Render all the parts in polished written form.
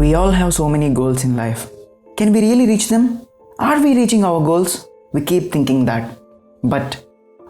We all have so many goals in life. Can we really reach them? Are we reaching our goals? We keep thinking that. But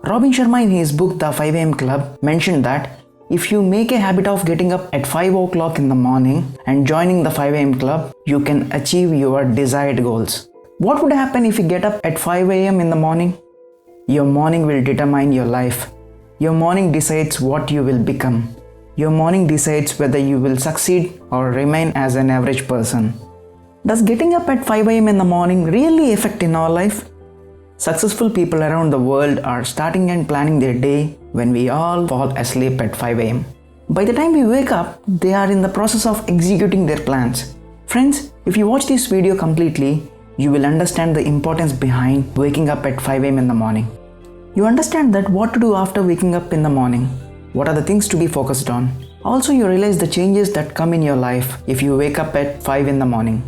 Robin Sharma in his book The 5 AM Club mentioned that if you make a habit of getting up at 5 o'clock in the morning and joining the 5 AM Club, you can achieve your desired goals. What would happen if you get up at 5 AM in the morning? Your morning will determine your life. Your morning decides what you will become. Your morning decides whether you will succeed or remain as an average person. Does getting up at 5 AM in the morning really affect in our life? Successful people around the world are starting and planning their day when we all fall asleep at 5 AM. By the time we wake up, they are in the process of executing their plans. Friends, if you watch this video completely, you will understand the importance behind waking up at 5 AM in the morning. You understand that what to do after waking up in the morning. What are the things to be focused on? Also, you realize the changes that come in your life if you wake up at 5 in the morning.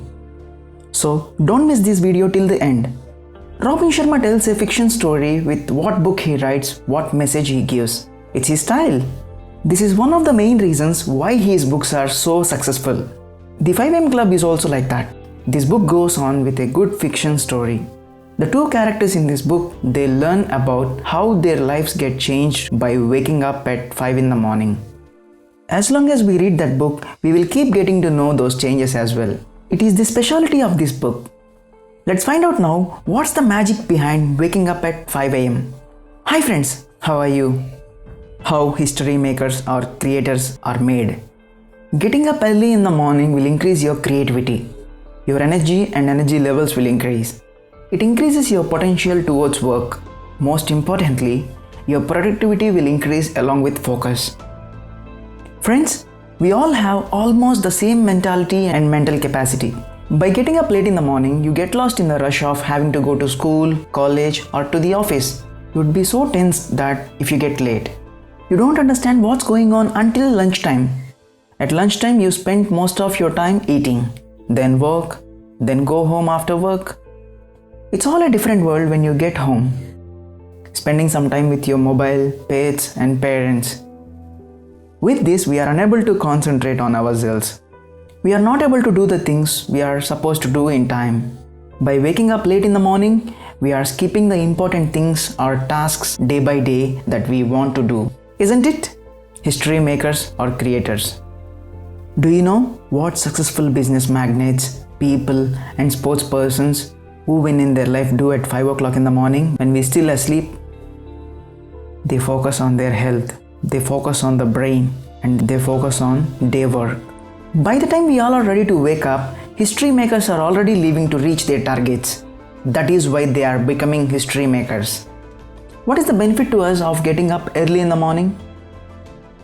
So, don't miss this video till the end. Robin Sharma tells a fiction story with what book he writes, what message he gives. It's his style. This is one of the main reasons why his books are so successful. The 5 AM Club is also like that. This book goes on with a good fiction story. The two characters in this book, they learn about how their lives get changed by waking up at 5 in the morning. As long as we read that book, we will keep getting to know those changes as well. It is the specialty of this book. Let's find out now what's the magic behind waking up at 5 AM. Hi friends, how are you? How history makers or creators are made. Getting up early in the morning will increase your creativity. Your energy and energy levels will increase. It increases your potential towards work. Most importantly, your productivity will increase along with focus. Friends, we all have almost the same mentality and mental capacity. By getting up late in the morning, you get lost in the rush of having to go to school, college, or to the office. You would be so tense that if you get late, you don't understand what's going on until lunchtime. At lunchtime, you spend most of your time eating, then work, then go home after work. It's all a different world when you get home, spending some time with your mobile, pets, and parents. With this, we are unable to concentrate on ourselves. We are not able to do the things we are supposed to do in time. By waking up late in the morning, we are skipping the important things or tasks day by day that we want to do. Isn't it? History makers or creators. Do you know what successful business magnates, people, and sports persons who win in their life do at 5 o'clock in the morning when we still asleep? They focus on their health, they focus on the brain, and they focus on their work. By the time we all are ready to wake up, history makers are already leaving to reach their targets. That is why they are becoming history makers. What is the benefit to us of getting up early in the morning?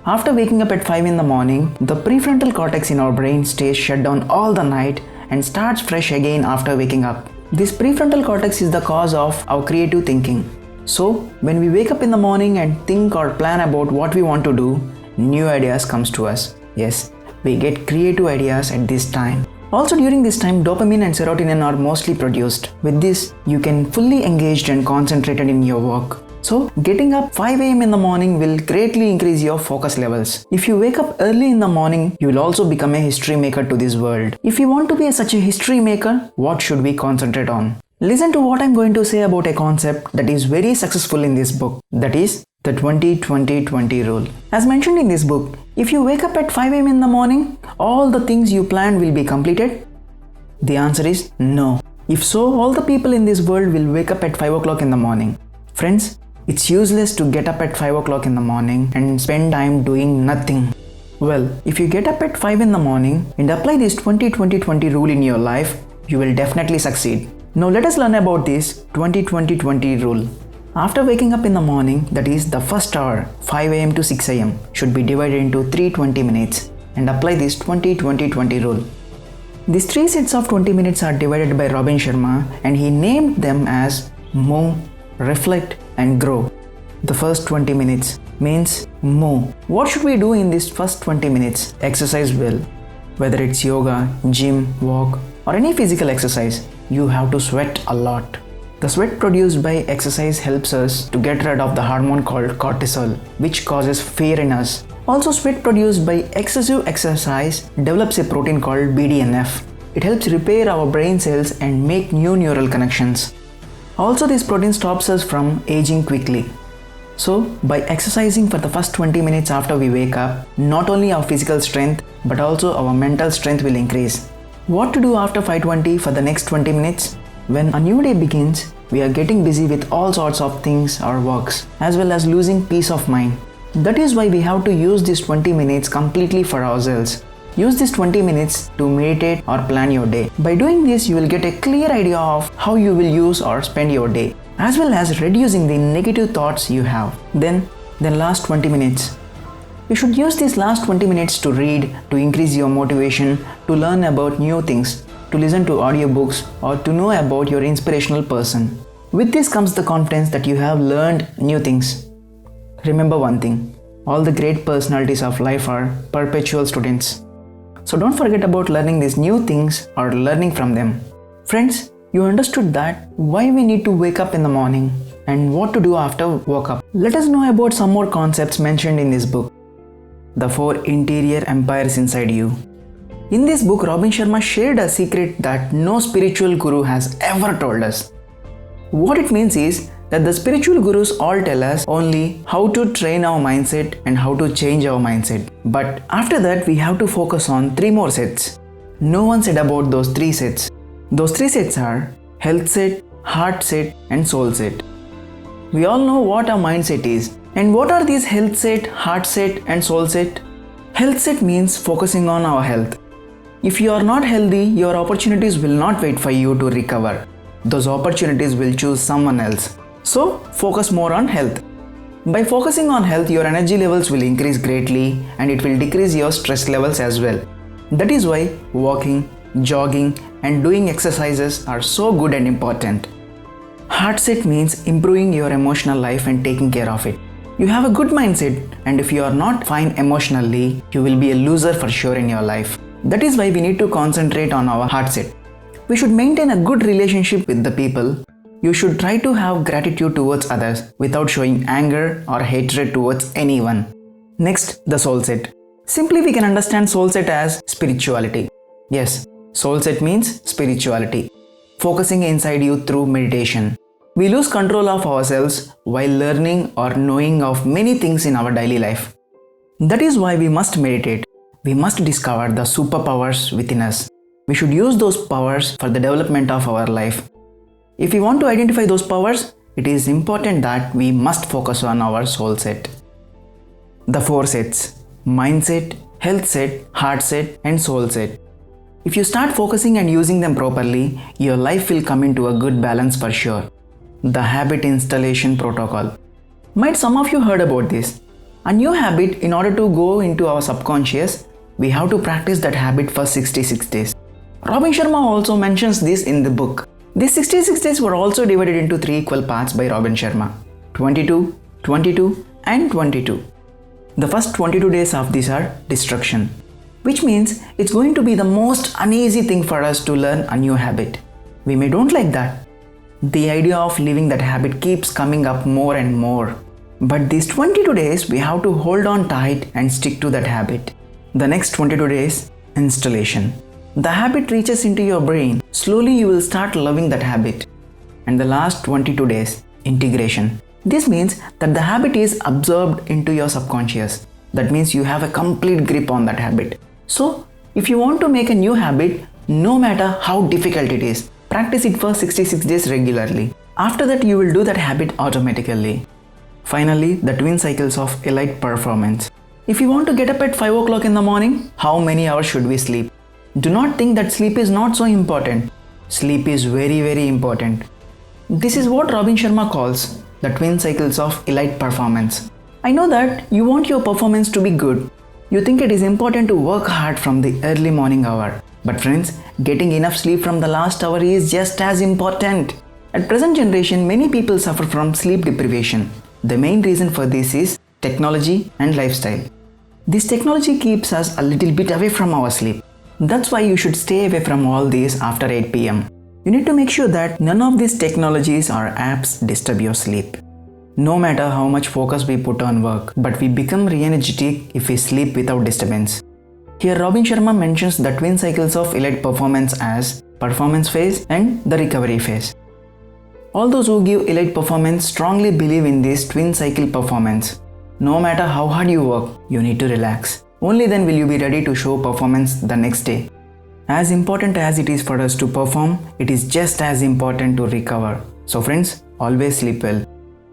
After waking up at 5 in the morning, the prefrontal cortex in our brain stays shut down all the night and starts fresh again after waking up. This prefrontal cortex is the cause of our creative thinking. So, when we wake up in the morning and think or plan about what we want to do, new ideas comes to us. Yes, we get creative ideas at this time. Also during this time, dopamine and serotonin are mostly produced. With this, you can fully engaged and concentrated in your work. So, getting up 5 AM in the morning will greatly increase your focus levels. If you wake up early in the morning, you will also become a history maker to this world. If you want to be such a history maker, what should we concentrate on? Listen to what I'm going to say about a concept that is very successful in this book. That is the 20-20-20 rule. As mentioned in this book, if you wake up at 5 AM in the morning, all the things you planned will be completed? The answer is no. If so, all the people in this world will wake up at 5 o'clock in the morning. Friends, it's useless to get up at 5 o'clock in the morning and spend time doing nothing. Well, if you get up at 5 in the morning and apply this 20-20-20 rule in your life, you will definitely succeed. Now let us learn about this 20-20-20 rule. After waking up in the morning, that is the first hour, 5 AM to 6 AM, should be divided into 3 20 minutes and apply this 20-20-20 rule. These 3 sets of 20 minutes are divided by Robin Sharma and he named them as Move, Reflect and Grow. The first 20 minutes means move. What should we do in this first 20 minutes? Exercise well. Whether it's yoga, gym, walk or any physical exercise, you have to sweat a lot. The sweat produced by exercise helps us to get rid of the hormone called cortisol, which causes fear in us. Also, sweat produced by excessive exercise develops a protein called BDNF. It helps repair our brain cells and make new neural connections. Also, this protein stops us from aging quickly. So, by exercising for the first 20 minutes after we wake up, not only our physical strength but also our mental strength will increase. What to do after 5:20 for the next 20 minutes? When a new day begins, we are getting busy with all sorts of things or works, as well as losing peace of mind. That is why we have to use these 20 minutes completely for ourselves. Use these 20 minutes to meditate or plan your day. By doing this, you will get a clear idea of how you will use or spend your day, as well as reducing the negative thoughts you have. Then last 20 minutes. You should use these last 20 minutes to read, to increase your motivation, to learn about new things, to listen to audiobooks, or to know about your inspirational person. With this comes the confidence that you have learned new things. Remember one thing, all the great personalities of life are perpetual students. So don't forget about learning these new things or learning from them. Friends, you understood that why we need to wake up in the morning and what to do after woke up. Let us know about some more concepts mentioned in this book. The 4 interior empires inside you. In this book, Robin Sharma shared a secret that no spiritual guru has ever told us. What it means is that the spiritual gurus all tell us only how to train our mindset and how to change our mindset. But after that, we have to focus on 3 more sets. No one said about those 3 sets. Those 3 sets are health set, heart set, and soul set. We all know what our mindset is. And what are these health set, heart set, and soul set? Health set means focusing on our health. If you are not healthy, your opportunities will not wait for you to recover. Those opportunities will choose someone else. So, focus more on health. By focusing on health, your energy levels will increase greatly and it will decrease your stress levels as well. That is why walking, jogging, and doing exercises are so good and important. Heart set means improving your emotional life and taking care of it. You have a good mindset, and if you are not fine emotionally, you will be a loser for sure in your life. That is why we need to concentrate on our heart set. We should maintain a good relationship with the people. You should try to have gratitude towards others without showing anger or hatred towards anyone. Next, the soul set. Simply we can understand soul set as spirituality. Yes, soul set means spirituality. Focusing inside you through meditation. We lose control of ourselves while learning or knowing of many things in our daily life. That is why we must meditate. We must discover the superpowers within us. We should use those powers for the development of our life. If we want to identify those powers, it is important that we must focus on our soul set. The 4 sets: mindset, health set, heart set, and soul set. If you start focusing and using them properly, your life will come into a good balance for sure. The habit installation protocol. Might some of you heard about this? A new habit, in order to go into our subconscious, we have to practice that habit for 66 days. Robin Sharma also mentions this in the book. These 66 days were also divided into 3 equal parts by Robin Sharma: 22, 22, and 22. The first 22 days of these are destruction, which means it's going to be the most uneasy thing for us to learn a new habit. We may don't like that. The idea of leaving that habit keeps coming up more and more. But these 22 days, we have to hold on tight and stick to that habit. The next 22 days, installation. The habit reaches into your brain. Slowly you will start loving that habit. And the last 22 days, integration. This means that the habit is absorbed into your subconscious. That means you have a complete grip on that habit. So, if you want to make a new habit, no matter how difficult it is, practice it for 66 days regularly. After that, you will do that habit automatically. Finally, the twin cycles of elite performance. If you want to get up at 5 o'clock in the morning, how many hours should we sleep? Do not think that sleep is not so important. Sleep is very, very important. This is what Robin Sharma calls the twin cycles of elite performance. I know that you want your performance to be good. You think it is important to work hard from the early morning hour. But friends, getting enough sleep from the last hour is just as important. At present generation, many people suffer from sleep deprivation. The main reason for this is technology and lifestyle. This technology keeps us a little bit away from our sleep. That's why you should stay away from all these after 8 p.m. You need to make sure that none of these technologies or apps disturb your sleep. no matter how much focus we put on work, but we become re-energetic if we sleep without disturbance. Here Robin Sharma mentions the twin cycles of elite performance as performance phase and the recovery phase. All those who give elite performance strongly believe in this twin cycle performance. No matter how hard you work, you need to relax. Only then will you be ready to show performance the next day. As important as it is for us to perform, it is just as important to recover. So friends, always sleep well.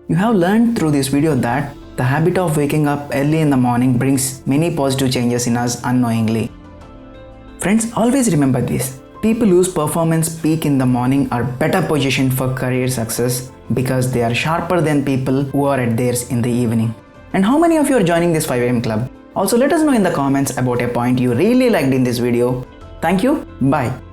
You have learned through this video that the habit of waking up early in the morning brings many positive changes in us unknowingly. Friends, always remember this. People whose performance peak in the morning are better positioned for career success because they are sharper than people who are at theirs in the evening. And how many of you are joining this 5 AM club? Also let us know in the comments about a point you really liked in this video. Thank you. Bye.